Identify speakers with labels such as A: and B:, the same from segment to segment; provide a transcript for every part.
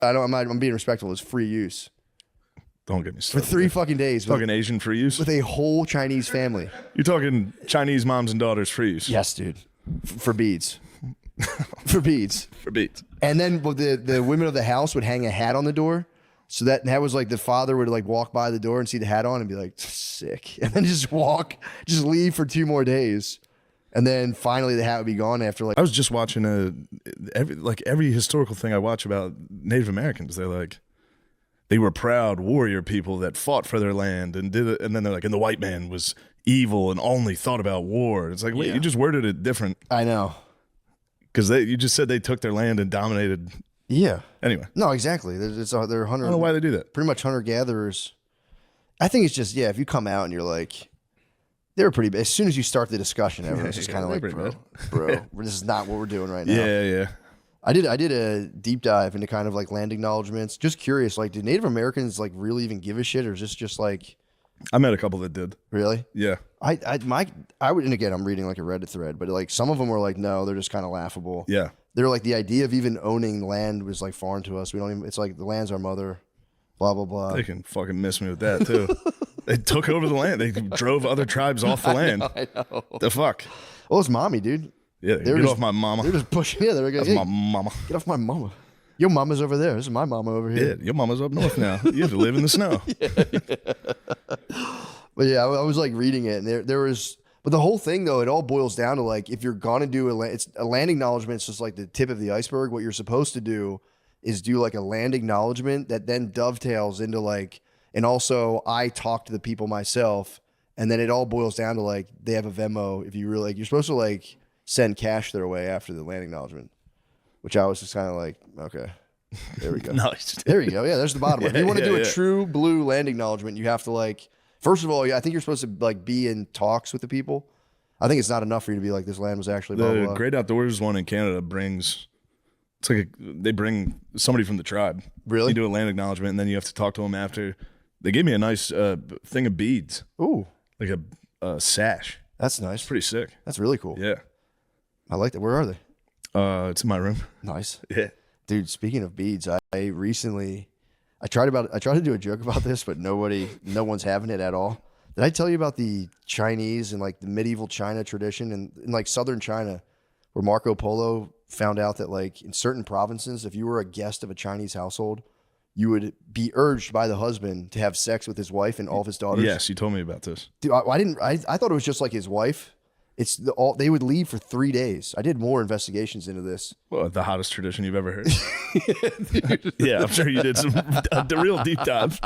A: I'm being respectful. It was free use.
B: Don't get me started.
A: For 3 fucking days.
B: Talking Asian free use?
A: With a whole Chinese family.
B: You're talking Chinese moms and daughters free use?
A: Yes, dude. For beads. For beads.
B: For beads.
A: And then the women of the house would hang a hat on the door. So that was like the father would like walk by the door and see the hat on and be like, sick. And then just leave for 2 more days. And then finally the hat would be gone after like.
B: I was just watching every historical thing I watch about Native Americans. They're like, they were proud warrior people that fought for their land and did it. And then they're like, and the white man was evil and only thought about war. It's like, wait, you just worded it different.
A: I know.
B: Because you just said they took their land and dominated.
A: Yeah.
B: Anyway.
A: No, exactly. They're hunter.
B: I don't know why they do that.
A: Pretty much hunter-gatherers. I think it's just, if you come out and you're like, they were pretty, as soon as you start the discussion, everyone's just kind of like, bro, this is not what we're doing right now.
B: Yeah.
A: I did a deep dive into kind of like land acknowledgements. Just curious, like, did Native Americans like really even give a shit, or is this just like?
B: I met a couple that did.
A: Really?
B: Yeah.
A: I would, and again, I'm reading like a Reddit thread, but like some of them were like, no, they're just kind of laughable.
B: Yeah.
A: They're like, the idea of even owning land was like foreign to us. We don't even. It's like the land's our mother. Blah blah blah.
B: They can fucking miss me with that too. They took over the land. They drove other tribes off the land.
A: I know.
B: The fuck.
A: Well, it's mommy, dude.
B: Yeah, get off my mama.
A: They're just pushing. Yeah, they're like,
B: That's my mama.
A: Get off my mama. Your mama's over there. This is my mama over here.
B: Yeah, your mama's up north now. You have to live in the snow.
A: But yeah, I was like reading it, and there was, but the whole thing though, it all boils down to like, if you're gonna do it's a land acknowledgement. It's just like the tip of the iceberg. What you're supposed to do is do like a land acknowledgement that then dovetails into like, and also I talk to the people myself, and then it all boils down to like, they have a Venmo. If you really like, you're supposed to like send cash their way after the land acknowledgement, which I was just kind of like, okay, there we go.
B: Nice.
A: There you go. Yeah, there's the bottom line. If you want to do a true blue land acknowledgement, you have to like, first of all, I think you're supposed to like be in talks with the people. I think it's not enough for you to be like, this land was actually blah, blah, blah.
B: Great Outdoors one in Canada brings, it's like they bring somebody from the tribe.
A: Really?
B: You do a land acknowledgement, and then you have to talk to them after. They gave me a nice thing of beads.
A: Ooh.
B: Like a sash.
A: That's nice.
B: Pretty sick.
A: That's really cool.
B: Yeah.
A: I like that. Where are they?
B: It's in my room.
A: Nice.
B: Yeah.
A: Dude, speaking of beads, I tried to do a joke about this, but no one's having it at all. Did I tell you about the Chinese and like the medieval China tradition and in like southern China, where Marco Polo found out that like in certain provinces, if you were a guest of a Chinese household, you would be urged by the husband to have sex with his wife and all of his daughters?
B: Yes, you told me about this.
A: Dude, I thought it was just like his wife. They would leave for 3 days. I did more investigations into this.
B: Well, the hottest tradition you've ever heard. Yeah, I'm sure you did the real deep dive.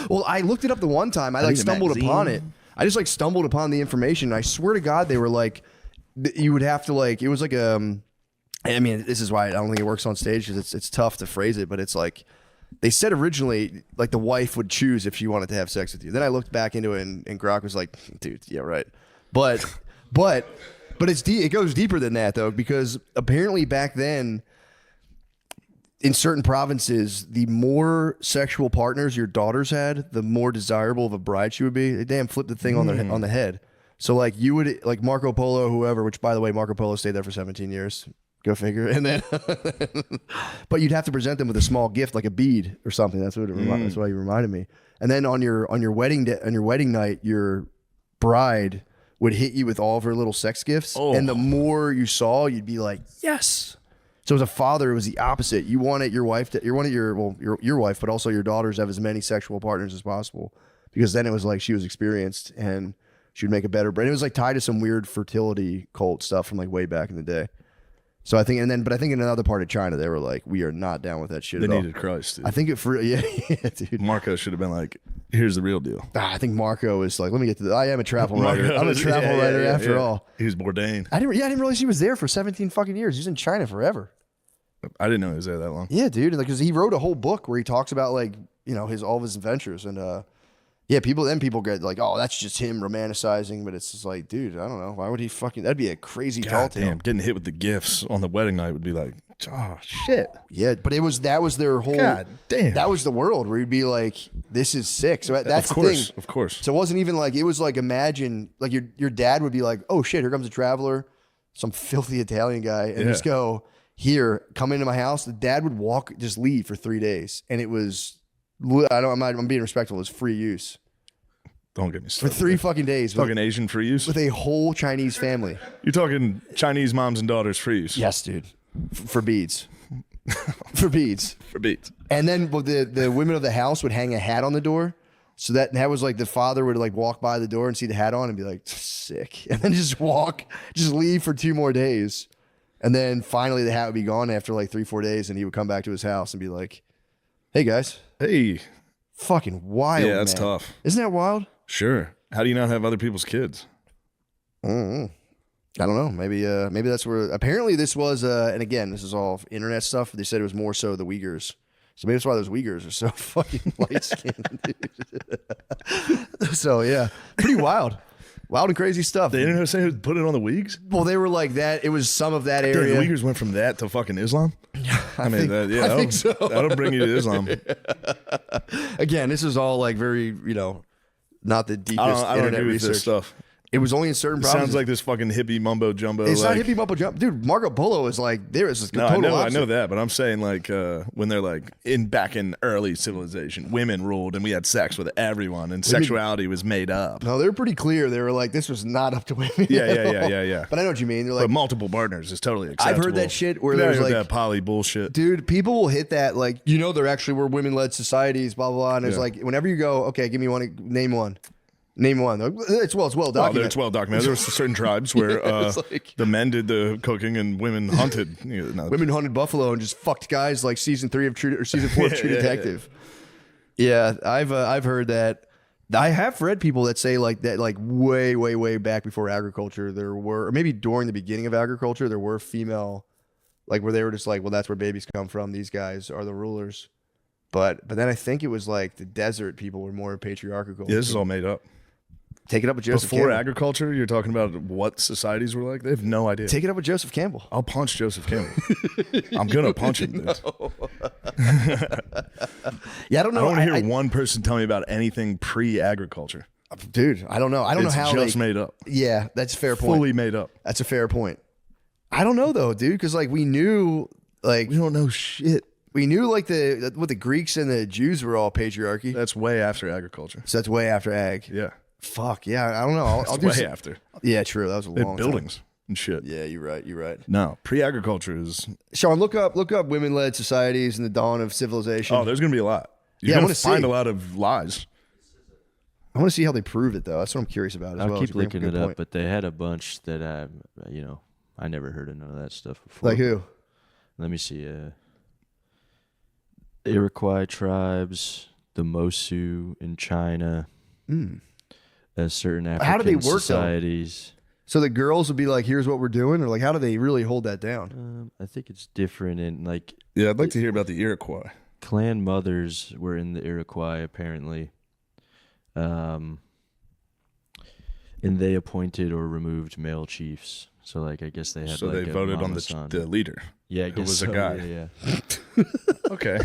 A: Well, I looked it up the one time. I like stumbled upon it. I just like stumbled upon the information. And I swear to God, they were like, you would have to like, it was like I mean, this is why I don't think it works on stage, because it's tough to phrase it, but it's like, they said originally like the wife would choose if she wanted to have sex with you. Then I looked back into it, and Grok was like, dude, yeah, right. But it's it goes deeper than that though, because apparently back then in certain provinces, the more sexual partners your daughters had, the more desirable of a bride she would be. They damn flipped the thing on the head. So like you would like Marco Polo, whoever, which by the way, Marco Polo stayed there for 17 years. Go figure. And then, but you'd have to present them with a small gift, like a bead or something. That's what that's why you reminded me. And then on your wedding night, your bride would hit you with all of her little sex gifts. Oh. And the more you saw, you'd be like, yes. So as a father, it was the opposite. You wanted your wife your wife, but also your daughters to have as many sexual partners as possible, because then it was like she was experienced and she would make a better bride. It was like tied to some weird fertility cult stuff from like way back in the day. So I think, but I think in another part of China, they were like, we are not down with that shit at all.
B: They needed Christ, dude.
A: I think yeah, dude.
B: Marco should have been like, here's the real deal.
A: I think Marco is like, let me get to I am a travel writer. I'm a travel writer after all.
B: He was Bourdain.
A: I didn't realize he was there for 17 fucking years. He was in China forever.
B: I didn't know he was there that long.
A: Yeah, dude. Like, cause he wrote a whole book where he talks about like, all of his adventures, and yeah, people get like, oh, that's just him romanticizing, but it's just like, dude, I don't know. Why would he that'd be a crazy tall tale.
B: Damn, getting hit with the gifts on the wedding night would be like, oh, shit.
A: Yeah, but that was their whole,
B: God damn.
A: That was the world where you'd be like, this is sick. So that's the thing.
B: Of course.
A: So it wasn't even like, it was like, imagine, like your dad would be like, oh shit, here comes a traveler, some filthy Italian guy, and just go, here, come into my house. The dad would just leave for 3 days. And it was, I'm being respectful. It was free use.
B: Don't get me
A: For
B: started.
A: 3 fucking days.
B: Talking Asian free use?
A: With a whole Chinese family.
B: You're talking Chinese moms and daughters free use?
A: Yes, dude. For beads. For beads.
B: For beads.
A: And then the women of the house would hang a hat on the door. So that was like the father would like walk by the door and see the hat on and be like, sick. And then just leave for 2 more days. And then finally the hat would be gone after like 3-4 days. And he would come back to his house and be like, hey guys.
B: Hey.
A: Fucking wild.
B: Yeah, that's
A: man.
B: tough.
A: Isn't that wild?
B: Sure. How do you not have other people's kids?
A: I don't know. Maybe that's where. Apparently, this was. And again, this is all internet stuff. They said it was more so the Uyghurs. So maybe that's why those Uyghurs are so fucking light skinned. So yeah, pretty wild, wild and crazy stuff.
B: They didn't say who put it on the Uyghurs.
A: Well, they were like that. It was some of that
B: Dude,
A: area.
B: the Uyghurs went from that to fucking Islam. I mean,
A: I think so.
B: That'll bring you to Islam.
A: Again, this is all like very, not the deepest
B: I don't
A: internet
B: agree with
A: research.
B: this stuff.
A: It was only in certain provinces.
B: Sounds like this fucking hippie mumbo jumbo.
A: It's
B: like,
A: not hippie mumbo jumbo, dude. Marco Polo is like there is
B: No,
A: total
B: I
A: opposite.
B: know that, but I'm saying like when they're like back in early civilization, women ruled and we had sex with everyone, and sexuality was made up.
A: No, they were pretty clear. They were like, this was not up to women.
B: Yeah.
A: But I know what you mean. They're like,
B: But multiple partners is totally acceptable.
A: I've heard that shit where
B: Yeah,
A: there's
B: I heard
A: like
B: that poly bullshit.
A: dude, people will hit that like, there actually were women-led societies, blah, blah, blah. And it's
B: Yeah.
A: like, whenever you go, okay, give me one, name one. Name one. It's well documented.
B: It's well documented. There were certain tribes where
A: like-
B: the men did the cooking and women hunted.
A: Women hunted buffalo and just fucked guys like season 3 of season 4 of True Detective. Yeah, I've heard that. I have read people that say like that, like way back before agriculture, there were, or maybe during the beginning of agriculture, there were female, like where they were just like, well, that's where babies come from. These guys are the rulers. But then I think it was like the desert people were more patriarchal.
B: Yeah, this is all made up.
A: Take it up with Joseph
B: Before
A: Campbell.
B: agriculture, you're talking about what societies were like? They have no idea.
A: Take it up with Joseph Campbell.
B: I'll punch Joseph Campbell. I'm going to punch him, dude.
A: Yeah, I don't know.
B: I don't want to hear one person tell me about anything pre-agriculture.
A: Dude, I don't know. I don't know how
B: It's just made up.
A: Yeah, that's a fair point.
B: Fully made up.
A: That's a fair point. I don't know though, dude, because like we knew, like
B: We don't know shit.
A: we knew like what the Greeks and the Jews were all patriarchy.
B: That's way after agriculture.
A: So that's way after ag.
B: Yeah.
A: Fuck yeah, I don't know. I'll do
B: way
A: some-
B: after.
A: Yeah, true. That was a
B: They
A: long
B: had buildings and shit.
A: Time. Yeah, you're right. You're right.
B: No, pre-agriculture is...
A: Sean, look up women-led societies and the dawn of civilization.
B: Oh, there's going to be a lot. You're
A: Yeah, I
B: going
A: wanna
B: to find
A: see.
B: a lot of lies.
A: I want to see how they prove it though. That's what I'm curious about as well.
C: I'll
A: It's
C: keep
A: a
C: looking
A: good
C: it up,
A: point.
C: but they had a bunch that I never heard of none of that stuff before.
A: Like who?
C: Let me see. Iroquois tribes, the Mosu in China, certain African
A: How do they work, though?
C: societies.
A: So the girls would be like, "Here's what we're doing," or like, how do they really hold that down?
C: I think it's different in like
B: Yeah, I'd like to hear about the Iroquois.
C: clan mothers were in the Iroquois apparently. And they appointed or removed male chiefs. So like I guess they had
B: So
C: like
B: they
C: a
B: voted on
C: mama son.
B: the leader.
C: Yeah, I
B: who
C: guess
B: was a
C: so,
B: guy.
C: Yeah.
B: Okay.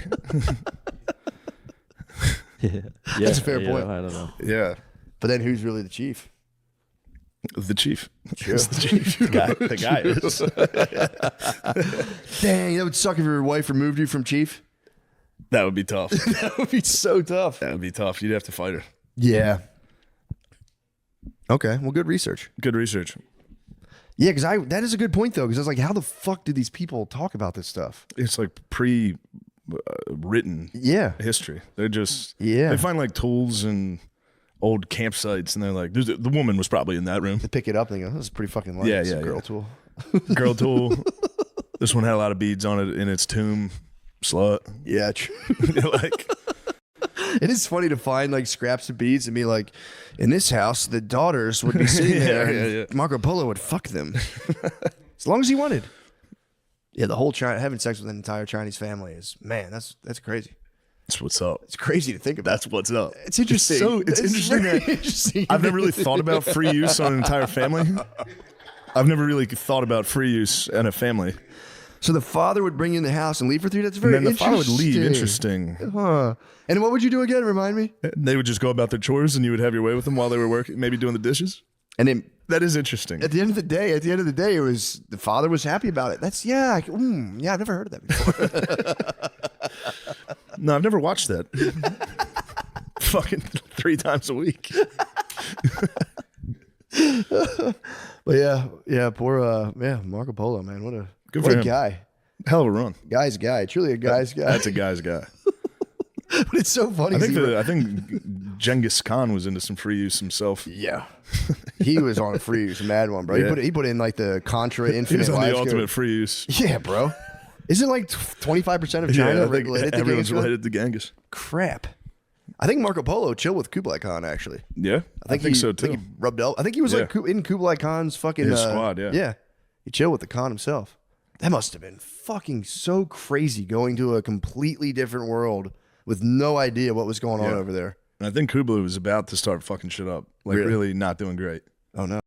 C: Yeah.
A: That's a fair
C: you
A: point.
C: know, I don't know.
B: Yeah.
A: But then who's really the chief?
B: The chief.
A: True.
B: It's the chief. The guy is.
A: Dang, that would suck if your wife removed you from chief.
B: That would be tough.
A: That would be so tough.
B: That would be tough. You'd have to fight her.
A: Yeah. Okay. Well, good research.
B: Good research.
A: Yeah, because that is a good point though. Because I was like, how the fuck did these people talk about this stuff?
B: It's like pre-written
A: Yeah.
B: history. They're just
A: Yeah.
B: They find like tools and old campsites, and they're like, the woman was probably in that room.
A: They pick it up and they go, "This is pretty fucking light.
B: Yeah,
A: It's a
B: yeah,
A: girl
B: yeah.
A: tool."
B: Girl tool. This one had a lot of beads on it in its tomb. Slut.
A: Yeah, true.
B: You're like,
A: It is funny to find like scraps of beads and be like, in this house, the daughters would be sitting there and Marco Polo would fuck them. As long as he wanted. Yeah, the whole having sex with an entire Chinese family is, man, that's crazy.
B: that's what's up.
A: It's crazy to think about.
B: That's what's up.
A: It's interesting.
B: It's interesting
A: very
B: that
A: interesting.
B: I've never really thought about free use on an entire family. I've never really thought about free use in a family.
A: So the father would bring you in the house and leave for 3 days. That's
B: And
A: very
B: then the
A: interesting.
B: father would leave. Interesting.
A: Huh. And what would you do again? Remind me.
B: They would just go about their chores, and you would have your way with them while they were working, maybe doing the dishes.
A: And then
B: That is interesting.
A: at the end of the day, it was the father was happy about it. That's yeah, I've never heard of that before.
B: No, I've never watched that. Fucking 3 times a week.
A: But yeah, poor Marco Polo, man. What a
B: Good
A: what
B: for
A: a
B: him.
A: guy.
B: Hell of a run.
A: Guy's guy. Truly a guy's guy.
B: That's a guy's guy.
A: But it's so funny.
B: I think Genghis Khan was into some free use himself.
A: Yeah. He was on a free use, a mad one, bro.
B: Yeah.
A: He put in like the Contra
B: He
A: Infinite
B: was on
A: Life
B: the ultimate
A: Code.
B: free use.
A: Yeah, bro. Isn't like 25% of China
B: I think
A: related to
B: everyone's
A: Genghis Khan?
B: related to Genghis.
A: Crap. I think Marco Polo chilled with Kublai Khan, actually.
B: Yeah, I think so too.
A: I think he rubbed out. I think he was like in Kublai Khan's fucking
B: His squad, yeah.
A: Yeah. He chilled with the Khan himself. That must have been fucking so crazy going to a completely different world with no idea what was going on over there.
B: And I think Kublai was about to start fucking shit up. Like really not doing great.
A: Oh no.